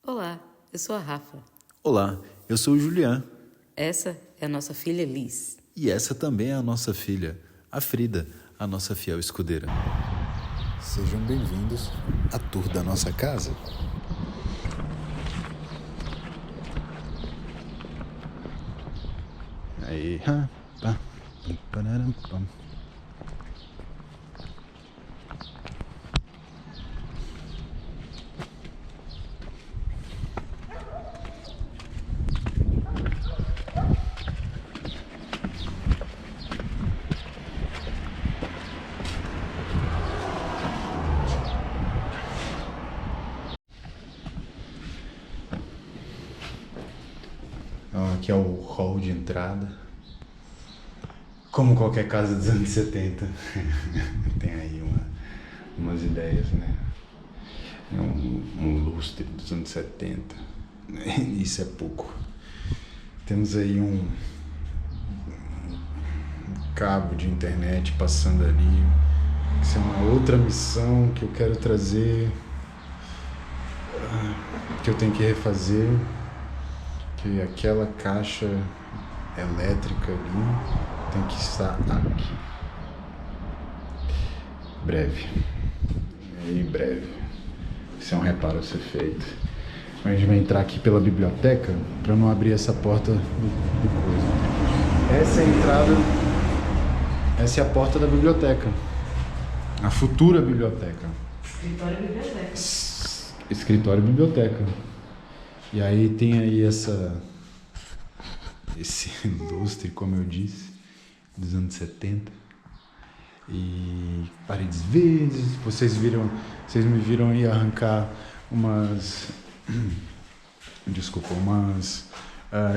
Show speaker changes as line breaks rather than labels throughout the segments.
Olá, eu sou a Rafa.
Olá, eu sou o Julian.
Essa é a nossa filha Liz.
E essa também é a nossa filha, a Frida, a nossa fiel escudeira.
Sejam bem-vindos à tour da nossa casa.
Aí, pá, pararam, pam.
Aqui é o hall de entrada. Como qualquer casa dos anos 70. Tem aí umas ideias, né? É um lustre dos anos 70. Isso é pouco. Temos aí um cabo de internet passando ali. Isso é uma outra missão que eu quero trazer, que eu tenho que refazer. Que aquela caixa elétrica ali tem que estar aqui. Breve. Em breve. Isso é um reparo a ser feito. A gente vai entrar aqui pela biblioteca para não abrir essa porta do coisa. Essa é a entrada. Essa é a porta da biblioteca. A futura biblioteca.
Escritório e biblioteca.
Escritório e biblioteca. E aí tem aí esse lustre, como eu disse, dos anos 70. E paredes verdes. Vocês me viram aí arrancar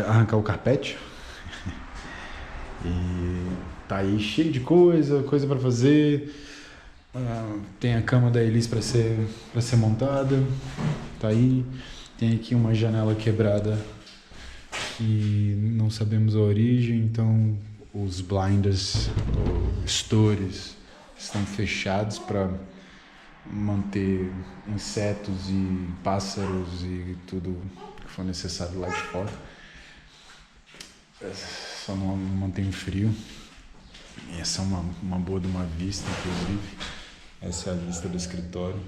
arrancar o carpete. E tá aí cheio de coisa para fazer. Tem a cama da Elis para ser montada. Tá aí. Tem aqui uma janela quebrada que não sabemos a origem, então os blinders, ou stores, estão fechados para manter insetos e pássaros e tudo que for necessário lá de fora. Só não mantém frio. E essa é uma boa de uma vista, inclusive. Essa é a vista do escritório.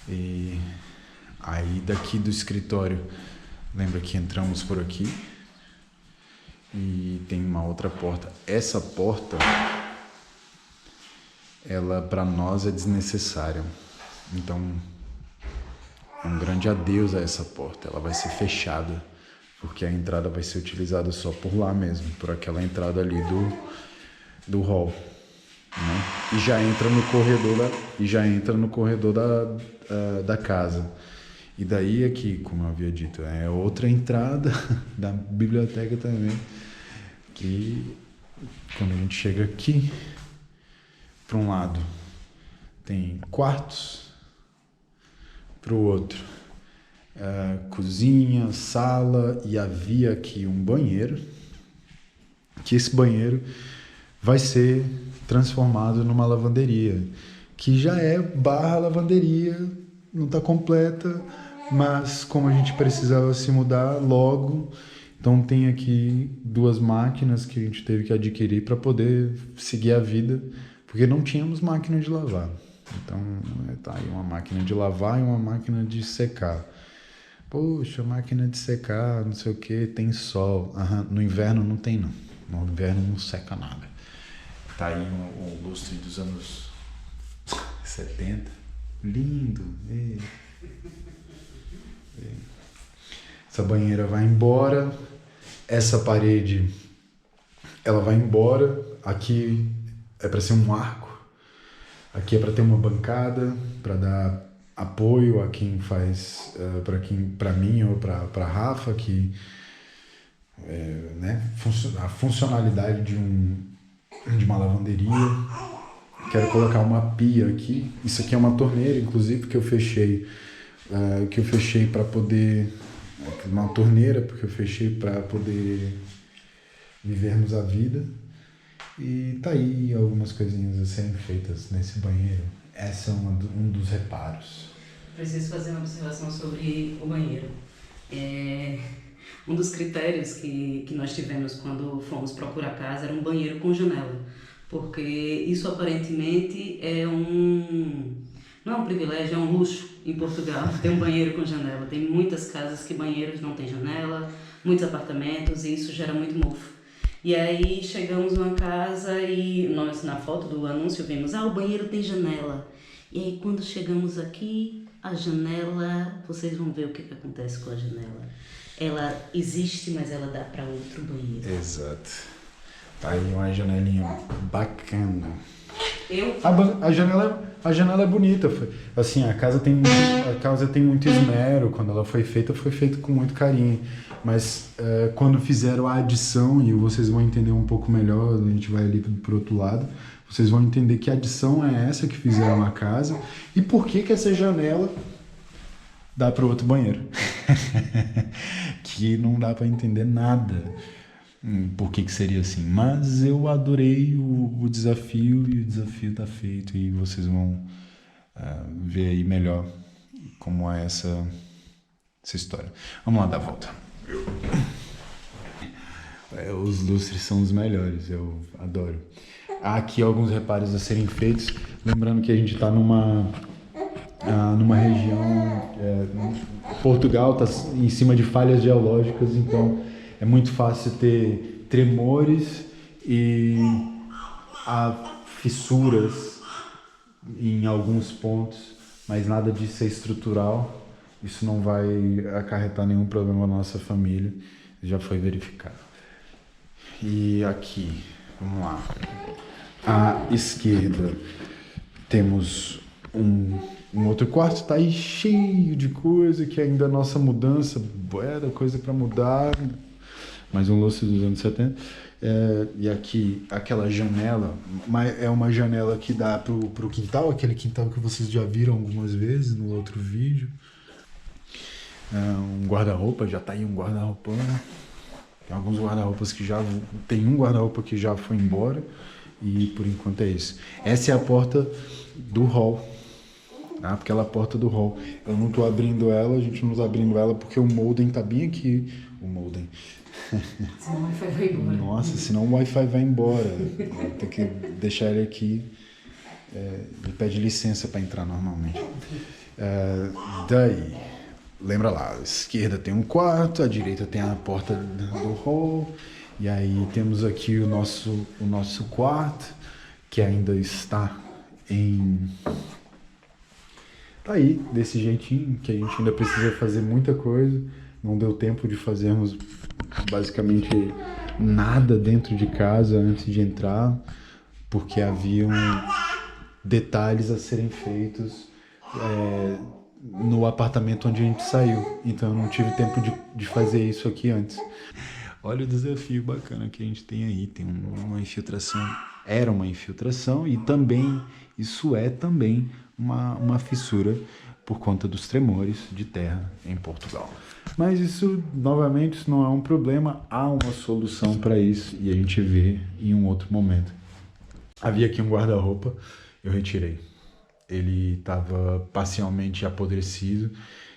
E aí daqui do escritório, lembra que entramos por aqui e tem uma outra porta. Essa porta, ela para nós é desnecessária. Então, é um grande adeus a essa porta. Ela vai ser fechada, porque a entrada vai ser utilizada só por lá mesmo, por aquela entrada ali do hall. Né? E já entra no corredor da casa. E daí aqui, como eu havia dito, é outra entrada da biblioteca também, que quando a gente chega aqui, para um lado tem quartos, para o outro cozinha, sala, e havia aqui um banheiro, que esse banheiro vai ser transformado numa lavanderia, que já é barra lavanderia, não está completa, mas como a gente precisava se mudar logo, então tem aqui 2 máquinas que a gente teve que adquirir para poder seguir a vida, porque não tínhamos máquina de lavar. Então tá aí uma máquina de lavar e uma máquina de secar. Poxa, máquina de secar, não sei o que, tem sol. No inverno não tem não, no inverno não seca nada. Tá aí um lustre dos anos 70. Lindo. Essa banheira vai embora. Essa parede, ela vai embora. Aqui é para ser um arco. Aqui é para ter uma bancada, para dar apoio a quem faz, para mim ou para Rafa, que né, a funcionalidade de uma lavanderia. Quero colocar uma pia aqui. Isso aqui é uma torneira, inclusive, que eu fechei para poder... Uma torneira, porque eu fechei para poder vivermos a vida. E tá aí algumas coisinhas a serem feitas nesse banheiro. Esse é um dos reparos.
Preciso fazer uma observação sobre o banheiro. Um dos critérios que nós tivemos quando fomos procurar casa era um banheiro com janela, porque isso aparentemente não é um privilégio, é um luxo em Portugal ter um banheiro com janela. Tem muitas casas que banheiros não tem janela, muitos apartamentos, e isso gera muito mofo. E aí chegamos numa casa e nós na foto do anúncio vimos, o banheiro tem janela. E aí quando chegamos aqui, a janela, vocês vão ver o que acontece com a janela. Ela existe, mas ela dá para outro banheiro.
Exato. Tá aí uma janelinha bacana.
Eu
A janela é bonita. Assim, a casa tem muito esmero. Quando ela foi feita com muito carinho. Mas quando fizeram a adição, e vocês vão entender um pouco melhor, a gente vai ali pro outro lado, vocês vão entender que a adição é essa que fizeram a casa e por que essa janela dá para outro banheiro. Que não dá para entender nada por que seria assim. Mas eu adorei o desafio e o desafio tá feito e vocês vão ver aí melhor como é essa história. Vamos lá dar a volta. Os lustres são os melhores, eu adoro. Há aqui alguns reparos a serem feitos, lembrando que a gente está numa região, Portugal está em cima de falhas geológicas, então é muito fácil ter tremores e há fissuras em alguns pontos, mas nada disso é estrutural. Isso não vai acarretar nenhum problema na nossa família, já foi verificado. E aqui, vamos lá. À esquerda temos um outro quarto, tá aí cheio de coisa, que ainda a nossa mudança, era coisa para mudar, mais um lustre dos anos 70. E aqui, aquela janela, é uma janela que dá pro quintal, aquele quintal que vocês já viram algumas vezes no outro vídeo. Um guarda-roupa, já tá aí um guarda-roupa. Tem alguns guarda-roupas que já... Tem um guarda-roupa que já foi embora. E por enquanto é isso. Essa é a porta do hall. Tá? Aquela porta do hall. Eu não tô abrindo ela, a gente não tá abrindo ela porque o modem tá bem aqui. O modem.
Senão o Wi-Fi vai embora.
Nossa, senão o Wi-Fi vai embora. Vou ter que deixar ele aqui. Ele pede licença para entrar normalmente. Daí... Lembra lá, à esquerda tem um quarto, à direita tem a porta do hall, e aí temos aqui o nosso quarto, que ainda está tá aí, desse jeitinho, que a gente ainda precisa fazer muita coisa, não deu tempo de fazermos basicamente nada dentro de casa antes de entrar, porque haviam detalhes a serem feitos, no apartamento onde a gente saiu, então eu não tive tempo de fazer isso aqui antes. Olha o desafio bacana que a gente tem aí, tem uma infiltração, era uma infiltração e também, isso é também uma fissura por conta dos tremores de terra em Portugal. Mas isso, novamente, isso não é um problema, há uma solução para isso e a gente vê em um outro momento. Havia aqui um guarda-roupa, eu retirei. Ele estava parcialmente apodrecido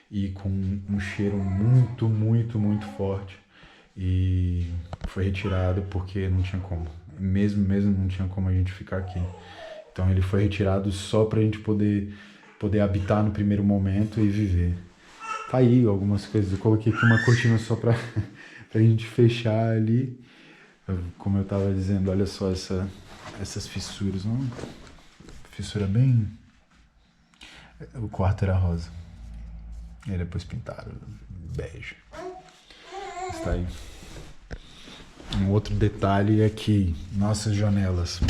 e com um cheiro muito, muito, muito forte. E foi retirado porque não tinha como. Mesmo não tinha como a gente ficar aqui. Então ele foi retirado só para a gente poder habitar no primeiro momento e viver. Tá aí algumas coisas. Eu coloquei aqui uma cortina só para a gente fechar ali. Como eu estava dizendo, olha só essas fissuras. Não? Fissura bem... O quarto era rosa. E depois pintaram bege. Está aí. Um outro detalhe é que nossas janelas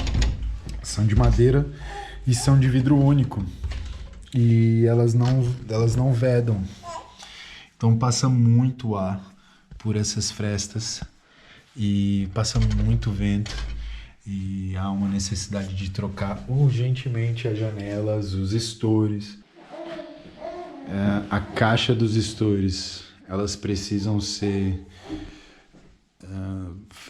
são de madeira e são de vidro único. E elas não vedam. Então passa muito ar por essas frestas e passa muito vento. E há uma necessidade de trocar urgentemente as janelas, os estores. A caixa dos estores, elas precisam ser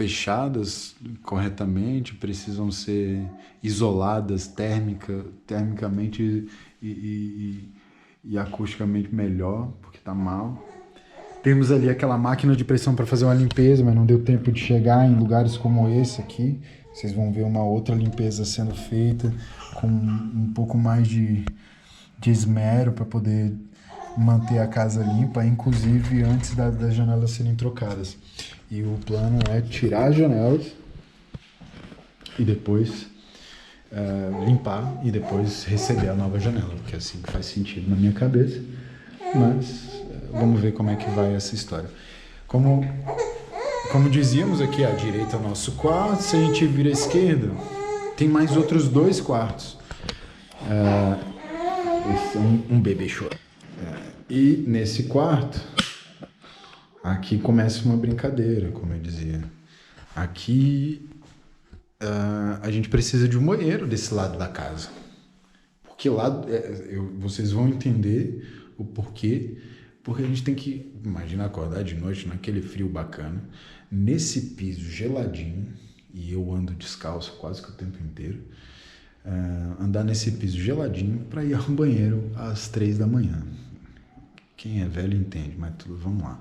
fechadas corretamente, precisam ser isoladas termicamente e acusticamente melhor, porque está mal. Temos ali aquela máquina de pressão para fazer uma limpeza, mas não deu tempo de chegar em lugares como esse aqui. Vocês vão ver uma outra limpeza sendo feita com um pouco mais de esmero para poder manter a casa limpa, inclusive antes das janelas serem trocadas. E o plano é tirar as janelas e depois limpar e depois receber a nova janela, porque é assim que faz sentido na minha cabeça. Mas vamos ver como é que vai essa história. Como dizíamos aqui, à direita é o nosso quarto, se a gente vira à esquerda, tem mais outros 2 quartos. Esse é um bebê chorando. E nesse quarto, aqui começa uma brincadeira, como eu dizia. Aqui a gente precisa de um banheiro desse lado da casa. Porque lá vocês vão entender o porquê. Porque a gente tem que, imagina acordar de noite naquele frio bacana, nesse piso geladinho, e eu ando descalço quase que o tempo inteiro, andar nesse piso geladinho para ir ao banheiro às 3 da manhã. Quem é velho entende, mas tudo, vamos lá.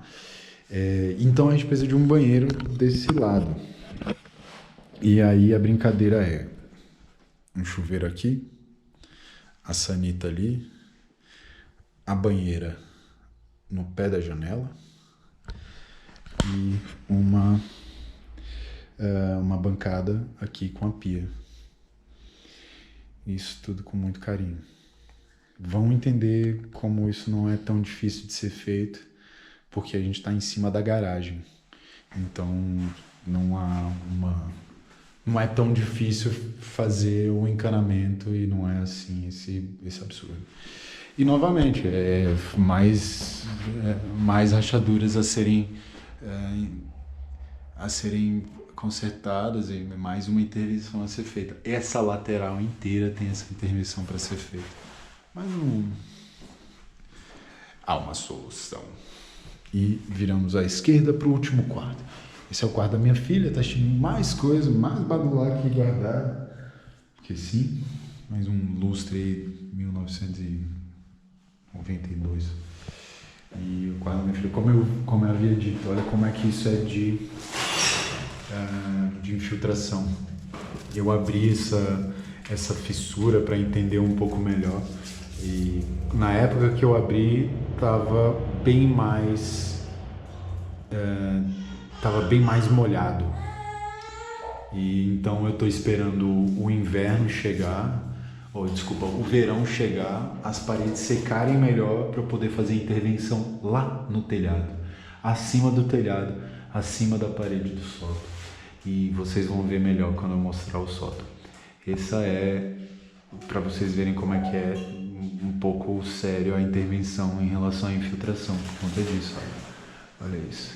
Então a gente precisa de um banheiro desse lado. E aí a brincadeira é um chuveiro aqui, a sanita ali, a banheira no pé da janela e uma bancada aqui com a pia. Isso tudo com muito carinho. Vão entender como isso não é tão difícil de ser feito, porque a gente está em cima da garagem. Então não é tão difícil fazer o encanamento e não é assim esse absurdo. E novamente, mais rachaduras a serem consertadas e mais uma intervenção a ser feita. Essa lateral inteira tem essa intervenção para ser feita. Mas há uma solução. E viramos à esquerda para o último quarto. Esse é o quarto da minha filha, tá cheio de mais coisa, mais badular aqui guardado. Porque sim, mais um lustre aí, 1992. E o quarto da minha filha, como eu havia dito, olha como é que isso é de infiltração. Eu abri essa fissura para entender um pouco melhor. E na época que eu abri, estava bem mais molhado. E então eu estou esperando o inverno chegar, o verão chegar, as paredes secarem melhor para eu poder fazer intervenção lá no telhado, acima do telhado, acima da parede do sótão. E vocês vão ver melhor quando eu mostrar o sótão. Essa é para vocês verem como é que é um pouco sério a intervenção em relação à infiltração, por conta disso. Olha isso.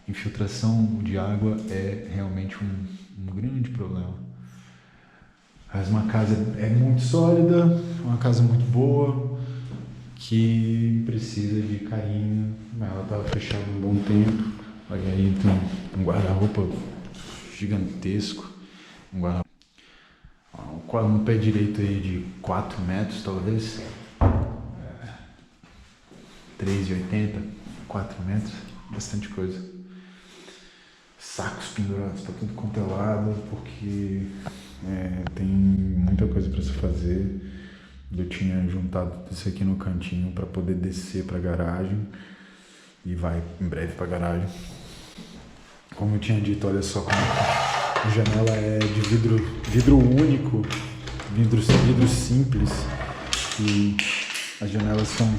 Infiltração de água é realmente um grande problema. Mas uma casa é muito sólida, uma casa muito boa, que precisa de carinho. Ela estava fechada um bom tempo. Olha aí, tem um guarda-roupa gigantesco. Um pé direito aí de 4 metros, talvez. 3,80, 4 metros, bastante coisa. Sacos pendurados para tudo quanto é lado, porque tem muita coisa para se fazer. Eu tinha juntado tudo isso aqui no cantinho para poder descer para a garagem e vai em breve para a garagem. Como eu tinha dito, olha só como a janela é de vidro único, vidro simples, e as janelas são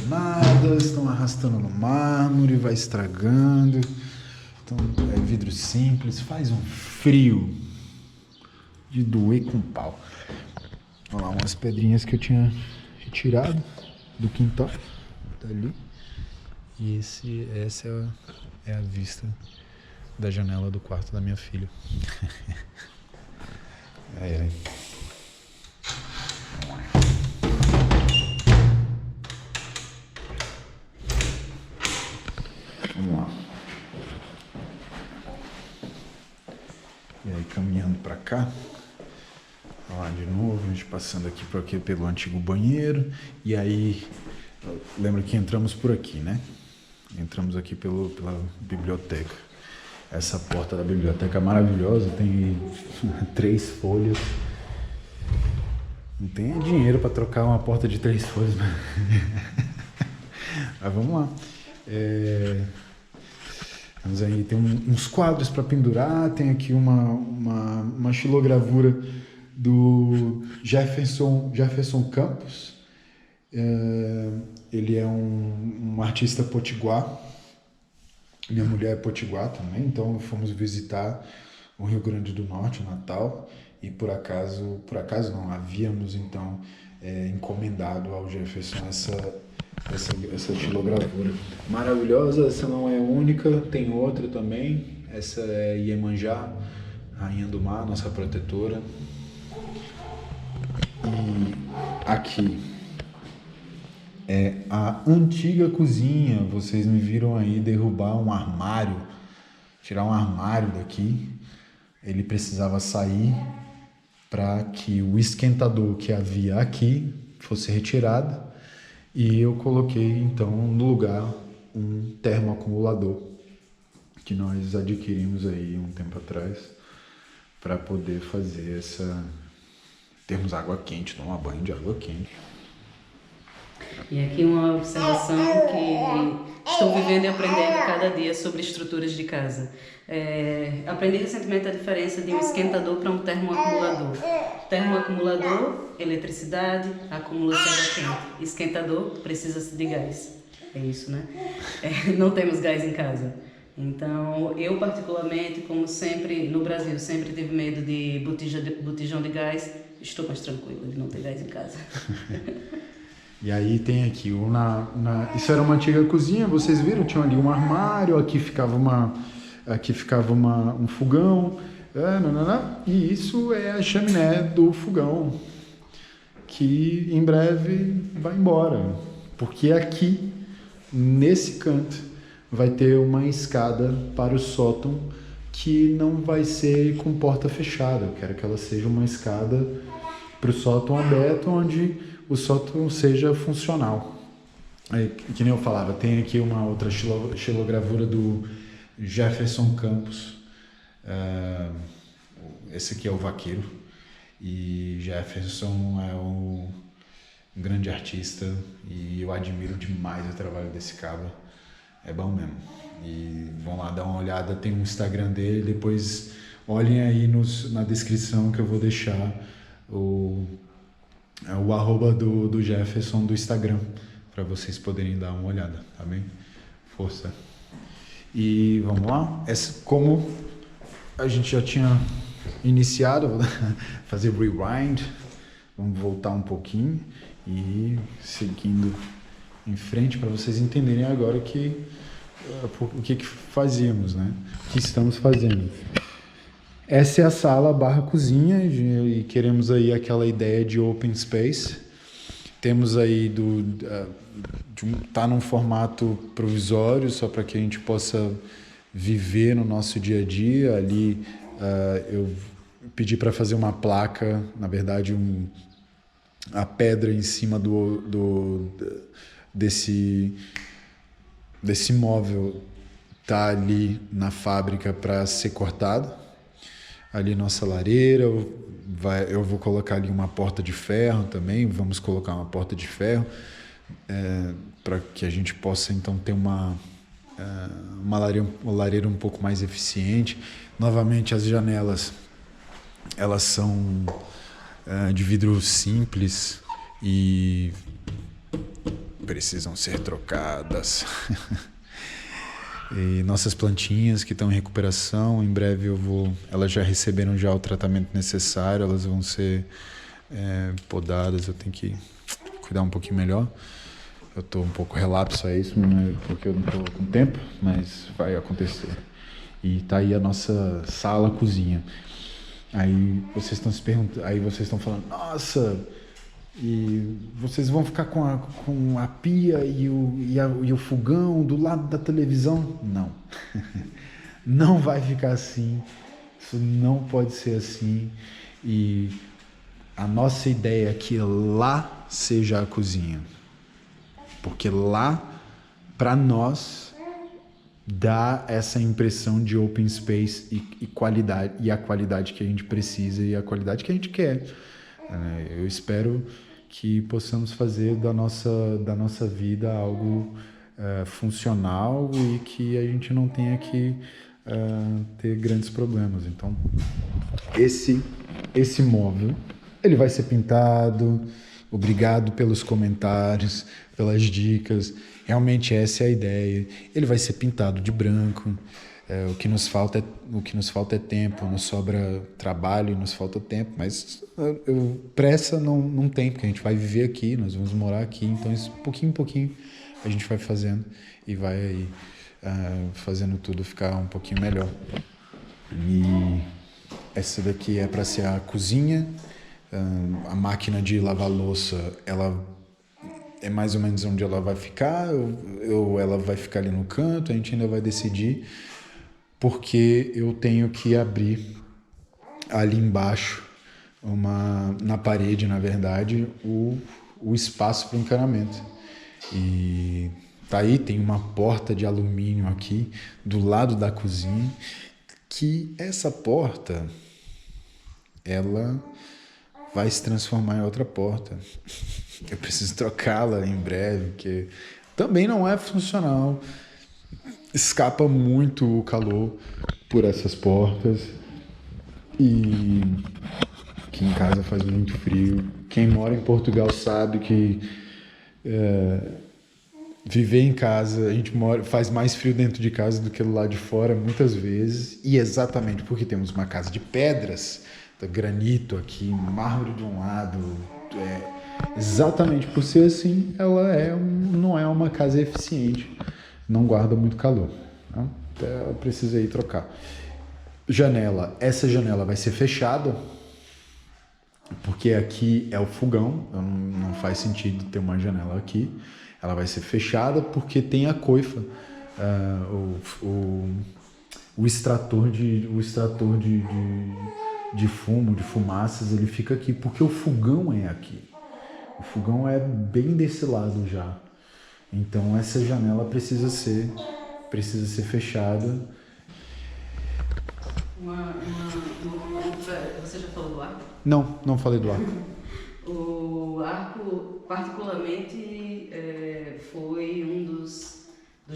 danadas, estão arrastando no mármore, vai estragando. Então é vidro simples, faz um frio de doer com pau. Olha lá, umas pedrinhas que eu tinha retirado do quintal, tá ali. E essa é a vista da janela do quarto da minha filha. Ai. Vamos lá. gente passando aqui pelo antigo banheiro. E aí, lembra que entramos por aqui, né? Entramos aqui pela biblioteca. Essa porta da biblioteca é maravilhosa, tem 3 folhas. Não tem dinheiro para trocar uma porta de 3 folhas, mas vamos lá. Vamos aí, tem uns quadros para pendurar, tem aqui uma xilogravura do Jefferson Campos. Ele é um artista potiguar. Minha mulher é potiguar também, então fomos visitar o Rio Grande do Norte, o Natal, e por acaso não, havíamos então encomendado ao Jefferson essa xilogravura maravilhosa. Essa não é única, tem outra também. Essa é Iemanjá, rainha do mar, nossa protetora. E aqui é a antiga cozinha. Vocês me viram aí derrubar um armário, tirar um armário daqui. Ele precisava sair para que o esquentador que havia aqui fosse retirado, e eu coloquei então no lugar um termoacumulador que nós adquirimos aí um tempo atrás para poder fazer termos água quente, tomar banho de água quente.
E aqui uma observação que estou vivendo e aprendendo a cada dia sobre estruturas de casa. Aprendi recentemente a diferença de um esquentador para um termoacumulador. Termoacumulador, eletricidade, acumula-se água quente. Esquentador, precisa-se de gás. É isso, né? Não temos gás em casa. Então, eu particularmente, como sempre no Brasil, sempre tive medo de botijão de gás. Estou mais tranquila de não ter gás em casa.
E aí tem aqui, isso era uma antiga cozinha, vocês viram? Tinha ali um armário, aqui ficava um fogão, e isso é a chaminé do fogão, que em breve vai embora, porque aqui, nesse canto, vai ter uma escada para o sótão, que não vai ser com porta fechada. Eu quero que ela seja uma escada para o sótão aberto, onde o sótão seja funcional. Que nem eu falava, tem aqui uma outra xilogravura do Jefferson Campos. Esse aqui é o vaqueiro. E Jefferson é um grande artista e eu admiro demais o trabalho desse cabra. É bom mesmo. E vão lá dar uma olhada, tem um Instagram dele, depois olhem aí na descrição que eu vou deixar o arroba do Jefferson do Instagram, para vocês poderem dar uma olhada, tá bem? Força. E vamos lá? Como a gente já tinha iniciado, vou fazer rewind, vamos voltar um pouquinho e seguindo em frente para vocês entenderem agora o que fazíamos, né? O que estamos fazendo. Essa é a sala / cozinha e queremos aí aquela ideia de open space. Temos aí tá num formato provisório, só para que a gente possa viver no nosso dia a dia. Ali eu pedi para fazer uma placa, na verdade a pedra em cima desse móvel tá ali na fábrica para ser cortado. Ali nossa lareira, eu vou colocar ali uma porta de ferro também, vamos colocar uma porta de ferro para que a gente possa então ter uma lareira um pouco mais eficiente. Novamente as janelas, elas são de vidro simples e precisam ser trocadas. E nossas plantinhas que estão em recuperação, em breve elas já receberam já o tratamento necessário, elas vão ser podadas, eu tenho que cuidar um pouquinho melhor. Eu estou um pouco relapso a isso, né, porque eu não estou com tempo, mas vai acontecer. E tá aí a nossa sala-cozinha. Aí vocês estão se perguntando, aí vocês estão falando, nossa, e vocês vão ficar com a pia e o fogão do lado da televisão? Não. Não vai ficar assim. Isso não pode ser assim. E a nossa ideia é que lá seja a cozinha. Porque lá, para nós, dá essa impressão de open space e qualidade, e a qualidade que a gente precisa e a qualidade que a gente quer. Eu espero que possamos fazer da nossa vida algo funcional e que a gente não tenha que ter grandes problemas. Então, esse móvel, ele vai ser pintado. Obrigado pelos comentários, pelas dicas. Realmente essa é a ideia. Ele vai ser pintado de branco. O que nos falta é tempo. Nos sobra trabalho e nos falta tempo. Mas pressa não tem, porque a gente vai viver aqui, nós vamos morar aqui. Então, isso, pouquinho em pouquinho, a gente vai fazendo e vai aí fazendo tudo ficar um pouquinho melhor. E essa daqui é para ser a cozinha. A máquina de lavar louça, ela é mais ou menos onde ela vai ficar, ou ela vai ficar ali no canto, a gente ainda vai decidir, porque eu tenho que abrir ali embaixo, na parede, na verdade, o espaço para o encanamento. E tá aí, tem uma porta de alumínio aqui do lado da cozinha, que essa porta, ela vai se transformar em outra porta. Eu preciso trocá-la em breve, porque também não é funcional. Escapa muito o calor por essas portas. E aqui em casa faz muito frio. Quem mora em Portugal sabe que viver em casa, a gente faz mais frio dentro de casa do que do lado de fora, muitas vezes. E exatamente porque temos uma casa de pedras, granito aqui, mármore de um lado, exatamente por ser assim, ela não é uma casa eficiente, não guarda muito calor, né? Então, eu precisei trocar. Janela, essa janela vai ser fechada, porque aqui é o fogão, não faz sentido ter uma janela aqui. Ela vai ser fechada porque tem a coifa, o extrator de fumo, de fumaças, ele fica aqui, porque o fogão é aqui. O fogão é bem desse lado já. Então essa janela precisa ser fechada.
Você já falou do arco?
Não falei do arco.
O arco, particularmente, foi um dos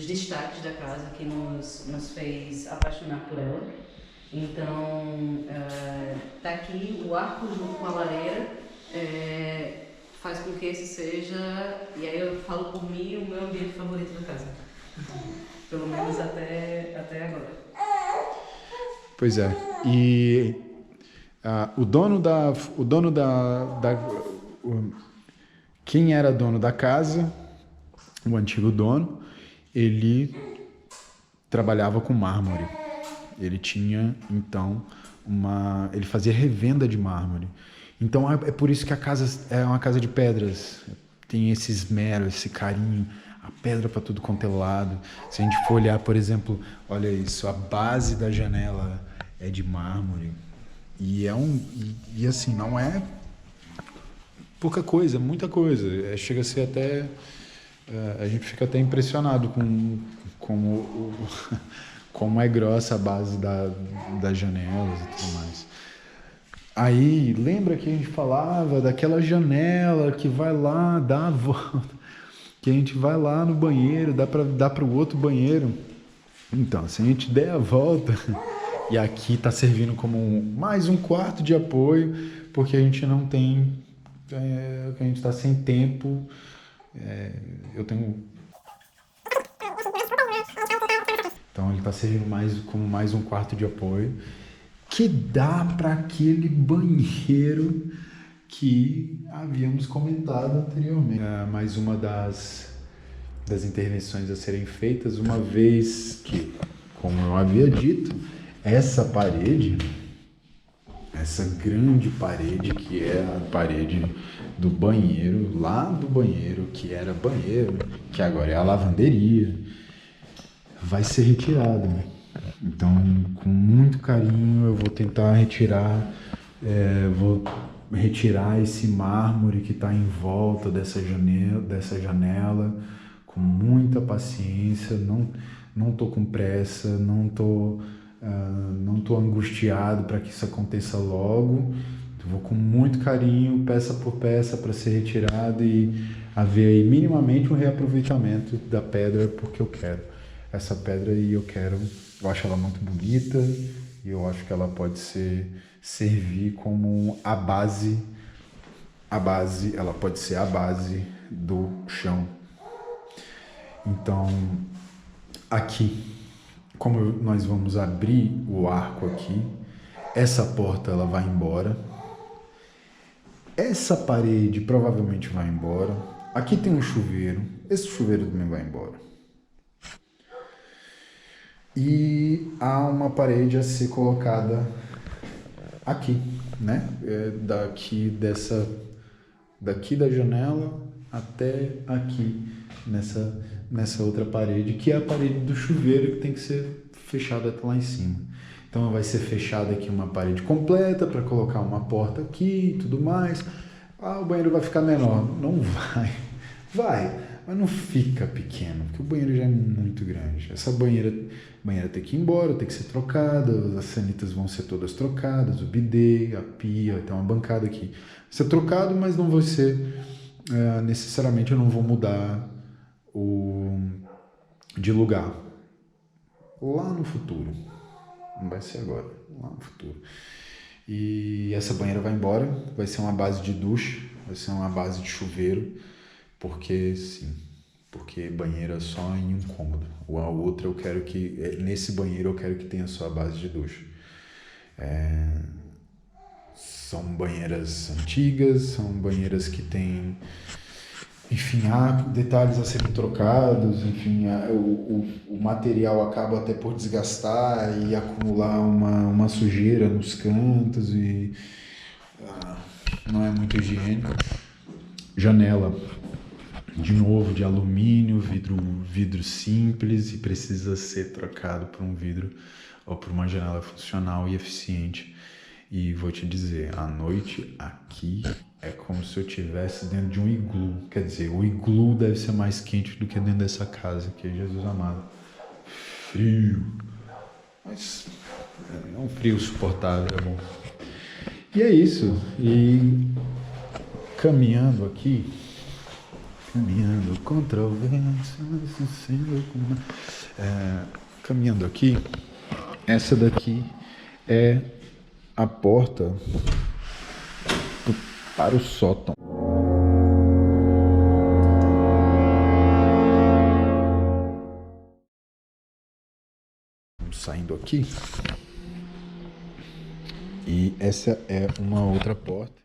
destaques da casa que nos fez apaixonar por ela. Então, tá aqui o arco junto com a lareira, faz com que esse seja, e aí eu falo por mim, o meu ambiente favorito da casa. Pelo menos até agora.
Pois é. E quem era dono da casa, o antigo dono, ele trabalhava com mármore. Ele tinha, então, ele fazia revenda de mármore. Então é por isso que a casa é uma casa de pedras. Tem esse esmero, esse carinho, a pedra para tudo quanto é lado. Se a gente for olhar, por exemplo, olha isso, a base da janela é de mármore. E assim, não é pouca coisa, muita coisa. Chega a ser até... a gente fica até impressionado com como é grossa a base das janelas e tudo mais. Aí, lembra que a gente falava daquela janela que vai lá, dá a volta, que a gente vai lá no banheiro, dá para o outro banheiro. Então, se a gente der a volta, e aqui está servindo como mais um quarto de apoio, porque a gente não tem, a gente está sem tempo. Eu tenho... Então ele está servindo como mais um quarto de apoio, que dá para aquele banheiro que havíamos comentado anteriormente. Mais uma das intervenções a serem feitas, uma vez que, como eu havia dito, essa grande parede, que é a parede do banheiro, lá do banheiro, que era banheiro, que agora é a lavanderia, vai ser retirada. Então, com muito carinho, eu vou tentar retirar, vou retirar esse mármore que está em volta dessa janela com muita paciência. Não tô com pressa, não tô angustiado para que isso aconteça logo. Vou com muito carinho, peça por peça, para ser retirado e haver aí minimamente um reaproveitamento da pedra, porque eu quero essa pedra e eu acho ela muito bonita e eu acho que ela pode servir como a base, ela pode ser a base do chão. Então, aqui, como nós vamos abrir o arco aqui, essa porta ela vai embora, essa parede provavelmente vai embora, aqui tem um chuveiro, esse chuveiro também vai embora. E há uma parede a ser colocada aqui, né? Daqui da janela até aqui, nessa outra parede, que é a parede do chuveiro, que tem que ser fechada até lá em cima. Então vai ser fechada aqui uma parede completa para colocar uma porta aqui e tudo mais. O banheiro vai ficar menor. Não vai. Vai, mas não fica pequeno, porque o banheiro já é muito grande. Essa banheira tem que ir embora, tem que ser trocada, as sanitas vão ser todas trocadas, o bidê, a pia, tem uma bancada aqui. Vai ser trocado, mas não vai ser... necessariamente eu não vou mudar de lugar. Lá no futuro. Não vai ser agora, lá no futuro. E essa banheira vai embora, vai ser uma base de duche, vai ser uma base de chuveiro, porque banheira só em um cômodo. A outra nesse banheiro eu quero que tenha só a base de duche. São banheiras antigas, são banheiras que têm, enfim, há detalhes a serem trocados, enfim, o material acaba até por desgastar e acumular uma sujeira nos cantos e não é muito higiênico. Janela, de novo, de alumínio, vidro simples, e precisa ser trocado por um vidro ou por uma janela funcional e eficiente. E vou te dizer, à noite aqui é como se eu estivesse dentro de um iglu. Quer dizer, o iglu deve ser mais quente do que dentro dessa casa, que é Jesus amado. Frio. Mas é um frio suportável, é bom. E é isso. E caminhando contra o vento, caminhando aqui, essa daqui é a porta para o sótão. Saindo aqui, e essa é uma outra porta.